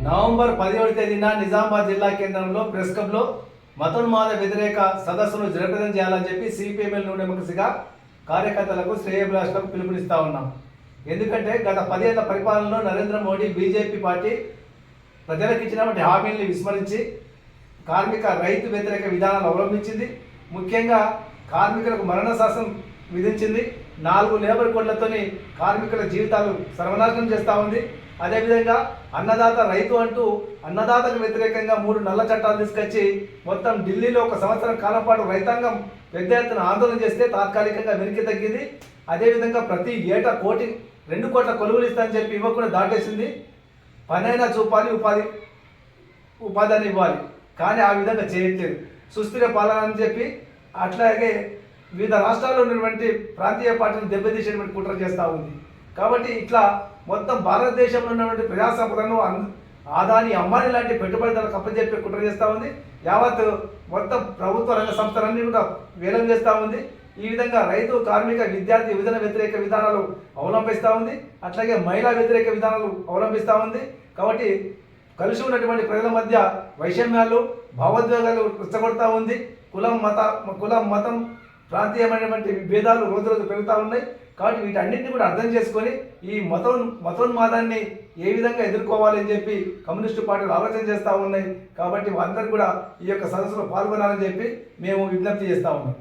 November 17వ తేదీన నిజామాబాద్ జిల్లా కేంద్రంలో ప్రెస్ క్లబ్లో మతోన్మాద వ్యతిరేక సదస్సును జయప్రదం చేయాలని చెప్పి సిపిఎంఎల్ డెమోక్రసీగా కార్యకర్తలకు శ్రేయోభిలాషులకు పిలుపునిస్తా ఉన్నాం. ఎందుకంటే గత 10 ఏళ్ల పరిపాలనలో నరేంద్ర మోడీ బీజేపీ పార్టీ ప్రజలకు ఇచ్చినటువంటి హామీల్ని విస్మరించి కార్మిక రైతు వ్యతిరేక విధానాలు అవలంబించింది. ముఖ్యంగా కార్మికులకు మరణ శాసనం విధించింది. 4 లేబర్ కోడ్లతోని కార్మికుల జీవితాలు సర్వనాశనం చేస్తూ ఉంది. అదేవిధంగా అన్నదాత రైతు అంటూ అన్నదాతకు వ్యతిరేకంగా 3 నల్ల చట్టాలు తీసుకొచ్చి మొత్తం ఢిల్లీలో 1 సంవత్సరం కాలం పాటు రైతాంగం పెద్ద ఎత్తున ఆందోళన చేస్తే తాత్కాలికంగా వెనక్కి తగ్గింది. అదేవిధంగా ప్రతి ఏటా 2 కోట్ల కొలువులు ఇస్తానని చెప్పి ఇవ్వకుండా దాటేసింది. పనైనా చూపాలి, ఉపాధి అని ఇవ్వాలి, కానీ ఆ విధంగా చేయట్లేదు. సుస్థిర పాలన అని చెప్పి అట్లాగే వివిధ రాష్ట్రాల్లో ఉన్నటువంటి ప్రాంతీయ పార్టీలు దెబ్బతీసేటువంటి కుట్ర చేస్తూ ఉంది. కాబట్టి ఇట్లా మొత్తం భారతదేశంలో ఉన్నటువంటి ప్రజా సంపదను ఆదాని అంబానీ లాంటి పెట్టుబడిదారులకు అప్పచెప్పే కుట్ర చేస్తూ ఉంది. యావత్ మొత్తం ప్రభుత్వ రంగ సంస్థలన్నీ కూడా వేలం చేస్తూ ఉంది. ఈ విధంగా రైతు, కార్మిక, విద్యార్థి విభజన వ్యతిరేక విధానాలు అవలంబిస్తూ ఉంది. అట్లాగే మహిళా వ్యతిరేక విధానాలు అవలంబిస్తూ ఉంది. కాబట్టి కలిసి ఉన్నటువంటి ప్రజల మధ్య వైషమ్యాలు, భావోద్వేగాలు రెచ్చగొడతా ఉంది. కులం, మతం, ప్రాంతీయమైనటువంటి భేదాలు రోజు పెరుగుతూ ఉన్నాయి. కాబట్టి వీటన్నింటినీ కూడా అర్థం చేసుకొని ఈ మతోన్మాదాన్ని ఏ విధంగా ఎదుర్కోవాలని చెప్పి కమ్యూనిస్టు పార్టీలు ఆలోచన చేస్తూ ఉన్నాయి. కాబట్టి అందరూ కూడా ఈ యొక్క సదస్సులో పాల్గొనాలని చెప్పి మేము విజ్ఞప్తి చేస్తూ ఉన్నాం.